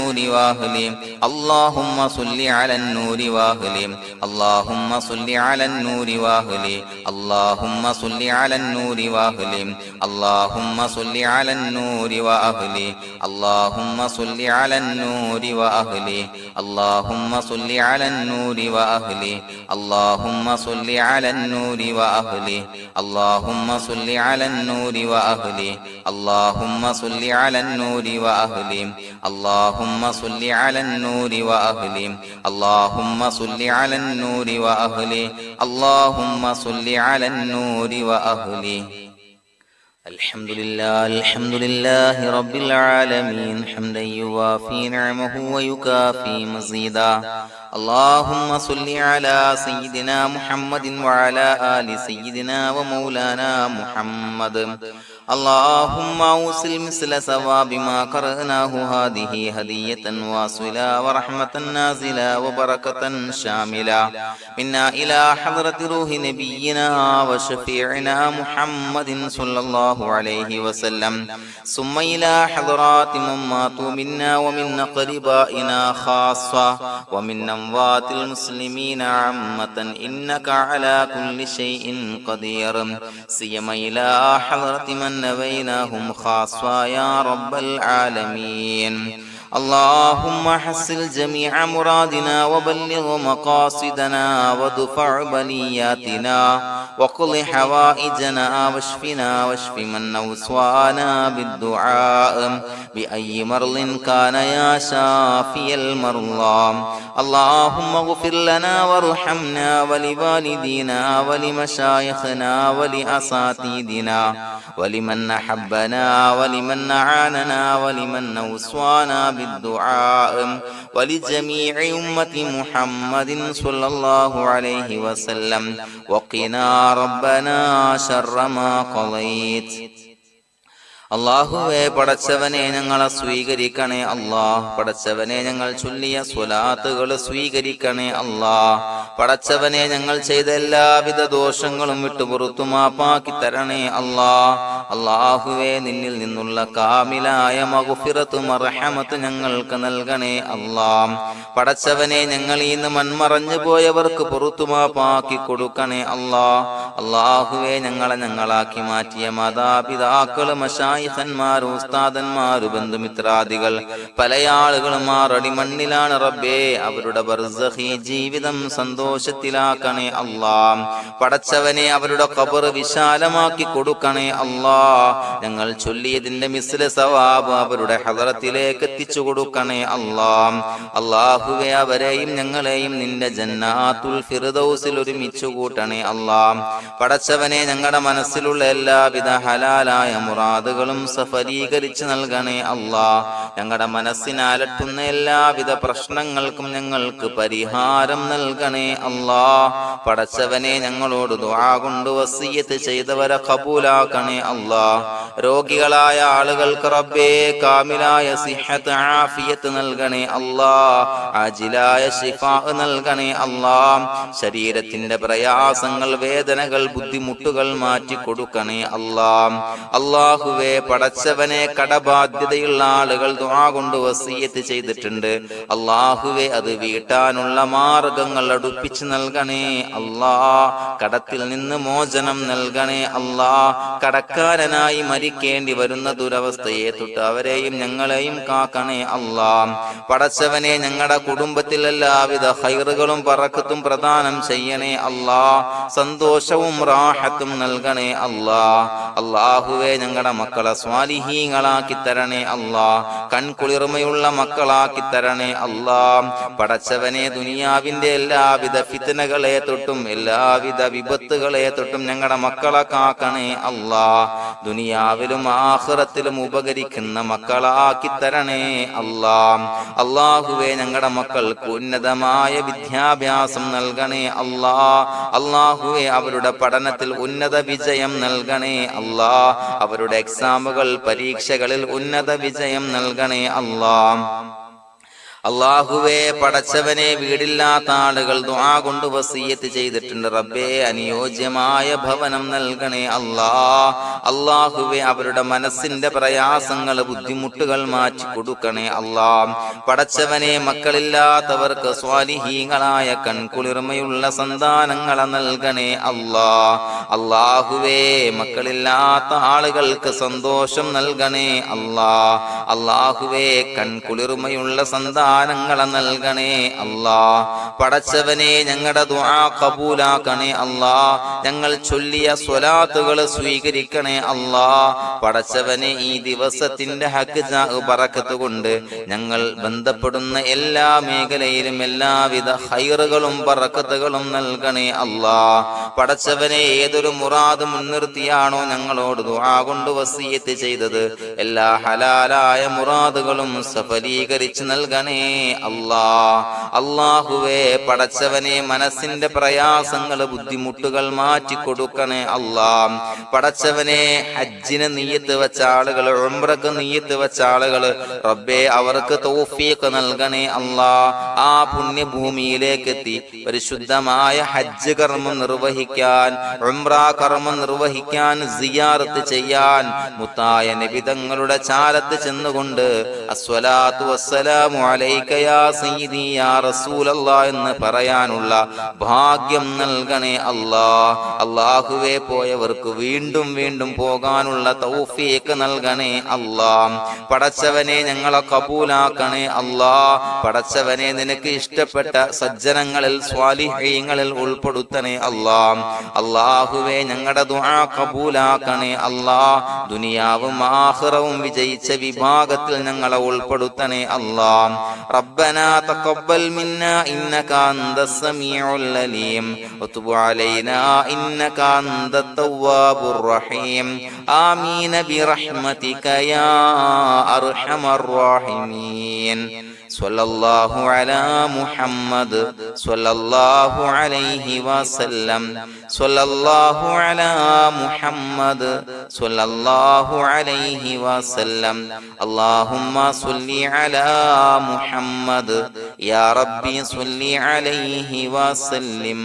النور وأهله اللهم صل على النور وأهله اللهم صل على النور وأهله اللهم صل على النور وأهله اللهم صل على النور وأهله اللهم صل على النور وأهله اللهم صل على النور وأهله اللهم صل على النور وأهله اللهم صل على النور وأهله اللهم صل على النور وأهله اللهم صل على النور وأهله اللهم صل على النور وأهله اللهم صل على النور وأهله الحمد لله رب العالمين حمدا يوافي نعمه ويكافي مزيدا اللهم صل على سيدنا محمد وعلى آل سيدنا ومولانا محمد اللهم أوصل مثل ثواب ما قرأناه هذه هدية واصلة ورحمة نازلة وبركة شاملة منا إلى حضرة روح نبينا وشفيعنا محمد صلى الله عليه وسلم ثم إلى حضرات من ماتوا منا ومن أقربائنا خاصة ومن أموات المسلمين عامة إنك على كل شيء قدير سيما إلى حضرة من نبيناهم خاصة يا رب العالمين اللهم حصل جميع مرادنا وبلغ مقاصدنا ودفع بلياتنا وقض حوائجنا واشفنا واشف من أوصانا بالدعاء بأي مرض كان يا شافي المرضى اللهم اغفر لنا وارحمنا ولوالدينا ولمشايخنا ولأساتذتنا ولمن أحبنا ولمن أعاننا ولمن أوصانا بالدعاء ولجميع أمة محمد صلى الله عليه وسلم وقنا ربنا شر ما قضيت അല്ലാഹുവേ പടച്ചവനെ ഞങ്ങളെ സ്വീകരിക്കണേ അല്ലാഹ് പടച്ചവനെ ഞങ്ങൾ ചൊല്ലിയ സ്വലാത്തുകൾ സ്വീകരിക്കണേ അല്ലാഹ് പടച്ചവനെ ഞങ്ങൾ ചെയ്ത എല്ലാവിധ ദോഷങ്ങളും വിട്ടുപുറത്തു മാപ്പാക്കി തരണേ അല്ലാഹ് അല്ലാഹുവേ നിന്നിൽ നിന്നുള്ള കാമിലായ മഗ്ഫിറത്തും റഹ്മത്തും ഞങ്ങൾക്ക് നൽകണേ അല്ലാഹ് പടച്ചവനെ ഞങ്ങൾ ഇന്ന് മൺമറഞ്ഞു പോയവർക്ക് പുറത്തു മാപ്പാക്കി കൊടുക്കണേ അല്ലാഹ് അല്ലാഹുവേ ഞങ്ങളാക്കി മാറ്റിയ മാതാപിതാക്കളും ഖന്മാർ ഉസ്താദന്മാർ ബന്ധുമിത്രാദികൾ പല ആളുകളും ആറടി മണ്ണിലാണ് റബ്ബേ അവരുടെ ബർസഖി ജീവിതം സന്തോഷത്തിലാക്കണേ അല്ലാഹ് പടച്ചവനെ അവരുടെ ഖബർ വിശാലമാക്കി കൊടുക്കണേ അല്ലാഹ് ഞങ്ങൾ ചൊല്ലിയതിന്റെ മിസ്ല സവാബ് അവരുടെ ഹദറത്തിലേക്ക് എത്തിച്ചു കൊടുക്കണേ അല്ലാഹ് അല്ലാഹുവേ അവരെയും ഞങ്ങളെയും നിന്റെ ജന്നാത്തുൽ ഫിർദൗസിൽ ഒരുമിച്ചു കൂട്ടണേ അല്ലാഹ് പടച്ചവനെ ഞങ്ങളുടെ മനസ്സിലുള്ള എല്ലാവിധ ഹലാലായ മുറാദുകളും സഫലീകരിച്ച് നൽകണേ അല്ലാഹ് ഞങ്ങളുടെ മനസ്സിനെ അലട്ടുന്ന എല്ലാവിധ പ്രശ്നങ്ങൾക്കും ഞങ്ങൾക്ക് പരിഹാരം നൽകണേ അല്ലാഹ് പടച്ചവനെ ഞങ്ങളോട് ദുആ കൊണ്ട് വസിയ്യത്ത് ചെയ്തവരെ ഖബൂലാക്കണേ അല്ലാഹ് രോഗികളായ ആളുകൾക്ക് റബ്ബേ കാമിലായ സിഹത്ത് ആഫിയത്ത് നൽകണേ അല്ലാഹ് ആജിലായ ശിഫാ നൽകണേ അല്ലാഹ് ശരീരത്തിന്റെ പ്രയാസങ്ങൾ വേദനകൾ ബുദ്ധിമുട്ടുകൾ മാറ്റി കൊടുക്കണേ അല്ലാഹ് അല്ലാഹുവേ പടച്ചവനെ കടബാധ്യതയുള്ള ആളുകൾ ദുആ കൊണ്ട് വസിയ്യത്ത് ചെയ്തിട്ടുണ്ട് അല്ലാഹുവേ അത് വീട്ടാനുള്ള മാർഗങ്ങൾ അടുപ്പിച്ച് നൽകണേ അല്ലാഹ് കടത്തിൽ നിന്ന് മോചനം നൽകണേ അല്ലാഹ് കടക്കാരനായി മരിക്കേണ്ടി വരുന്ന ദുരവസ്ഥയെ തൊട്ട് അവരെയും ഞങ്ങളെയും കാക്കണേ അല്ലാഹ് പടച്ചവനെ ഞങ്ങളുടെ കുടുംബത്തിൽ എല്ലാവിധ ഖൈറുകളും ബറക്കത്തും പ്രദാനം ചെയ്യണേ അല്ലാഹ് സന്തോഷവും റാഹത്തും നൽകണേ അല്ലാഹ് അല്ലാഹുവേ ഞങ്ങളുടെ മക്കളെ സ്വാലിഹീങ്ങളാക്കി തരണേ അല്ലാഹ് കൺകുളിർമയുള്ള മക്കളാക്കി തരണേ അല്ലാഹ് പടച്ചവനെ ദുനിയാവിന്റെ എല്ലാവിധ ഫിത്നകളെ തൊട്ടും എല്ലാവിധ വിപത്തുകളെ തൊട്ടും ഞങ്ങളുടെ മക്കളെ കാക്കണേ അല്ലാഹ് ദുനിയാവിലും ആഖിറത്തിലും ഉപകരിക്കുന്ന മക്കളാക്കി തരണേ അല്ലാഹ് അല്ലാഹുവേ ഞങ്ങളുടെ മക്കൾക്ക് ഉന്നതമായ വിദ്യാഭ്യാസം നൽകണേ അല്ലാഹ് അല്ലാഹുവേ അവരുടെ പഠനത്തിൽ ഉന്നത വിജയം നൽകണേ അല്ലാഹ് അവരുടെ എക്സാമുകൾ പരീക്ഷകളിൽ ഉന്നത വിജയം നൽകണേ അല്ലാഹ് അല്ലാഹുവേ, പടച്ചവനെ, വീടില്ലാത്ത ആളുകൾ ദുആ കൊണ്ട് വസിയ്യത്ത് ചെയ്തിട്ടുണ്ട്. റബ്ബേ, അനുയോജ്യമായ ഭവനം നൽകണേ അല്ലാ. അല്ലാഹുവേ, അവരുടെ മനസ്സിന്റെ പ്രയാസങ്ങൾ, ബുദ്ധിമുട്ടുകൾ മാറ്റി കൊടുക്കണേ അല്ലാ. പടച്ചവനെ, മക്കളില്ലാത്തവർക്ക് സ്വാലിഹീങ്ങളായ കൺകുളിർമയുള്ള സന്താനങ്ങളെ നൽകണേ അല്ലാ. അല്ലാഹുവേ, മക്കളില്ലാത്ത ആളുകൾക്ക് സന്തോഷം നൽകണേ അല്ലാ. അല്ലാഹുവേ, കൺകുളിർമയുള്ള സന്താനങ്ങളെ നൽകണേ അല്ലാ. പടച്ചവനെ, ഞങ്ങളുടെ ദുആ ഖബൂലാക്കണേ അല്ലാ. ഞങ്ങൾ ചൊല്ലിയ സ്വലാത്തുകൾ സ്വീകരിക്കണേ അല്ലാ. പടച്ചവനെ, ഈ ദിവസത്തിന്റെ ഹക്ക് ബറക്കത്ത് കൊണ്ട് ഞങ്ങൾ ബന്ധപ്പെടുന്ന എല്ലാ മേഖലയിലും എല്ലാവിധ ഖൈറുകളും ബറക്കത്തുകളും നൽകണേ അല്ലാ. പടച്ചവനെ, ഏതൊരു മുറാദ് മുൻനിർത്തിയാണോ ഞങ്ങളോട് ദുആ കൊണ്ട് വസിയ്യത്ത് ചെയ്തത്, എല്ലാ ഹലാലായ മുറാദുകളും സഫലീകരിച്ച് നൽകണേ അല്ലാ. അല്ലാഹുവേ, പടച്ചവനെ, മനസ്സിന്റെ പ്രയാസങ്ങൾ, ബുദ്ധിമുട്ടുകൾ മാറ്റി കൊടുക്കണേ അല്ലാ. പടച്ചവനെ, ഹജ്ജിന് നിയ്യത്ത് വെച്ച ആളുകൾ, ഉംറക്ക് നിയ്യത്ത് വെച്ച ആളുകൾ, റബ്ബേ, അവർക്ക് തൗഫീഖ് നൽകണേ അല്ലാ. ആ പുണ്യഭൂമിയിലേക്ക് എത്തി പരിശുദ്ധമായ ഹജ്ജ് കർമ്മം നിർവഹിക്കാൻ, ഉംറ കർമ്മം നിർവഹിക്കാൻ, സിയാറത്ത് ചെയ്യാൻ, മുത്തായ നബി തങ്ങളുടെ ചാരത്ത് ചെന്നുകൊണ്ട് അസ്സലാത്തു വസ്സലാമു അലൈക യാ സയ്യിദി യാ റസൂലല്ലാഹ് എന്ന് പറയാനുള്ള ഭാഗ്യം നൽകണേ അല്ലാ. അല്ലാഹുവേ, പോയവർക്ക് വീണ്ടും വീണ്ടും പോകാനുള്ള തൗഫീഖ് നൽകണേ അല്ലാ. പടച്ചവനെ, ഞങ്ങളെ കബൂലാക്കണേ അല്ലാ. പടച്ചവനെ, നിനക്ക് ഇഷ്ടപ്പെട്ട സജ്ജനങ്ങളിൽ, സ്വാലിഹീങ്ങളിൽ ഉൾപ്പെടുത്തണേ അല്ലാ. അല്ലാഹുവേ, ഞങ്ങളുടെ ദുആ കബൂലാക്കണേ അല്ലാ. ദുനിയാവും ആഖിറവും വിജയിച്ച വിഭാഗത്തിൽ ഞങ്ങളെ ഉൾപ്പെടുത്തണേ അല്ലാ. റബ്ബനാ തഖബ്ബൽ മിന്നാ ഇന്നക അൻതസ് സമീഉൽ അലീം വതുബ് അലൈനാ ഇന്നക അൻതത് തവ്വാബുർ റഹീം. ആമീൻ ബിറഹ്മതിക യാ അർഹമർ റഹീമീൻ. സ്വല്ലല്ലാഹു അലാ മുഹമ്മദ് സ്വല്ലല്ലാഹു അലൈഹി വസല്ലം. സ്വല്ലല്ലാഹു അലാ മുഹമ്മദ് സ്വല്ലല്ലാഹു അലൈഹി വസല്ലം. അല്ലാഹുമ്മ സ്വല്ലി അലാ മുഹമ്മദ് യാ റബ്ബി സ്വല്ലി അലൈഹി വസല്ലം.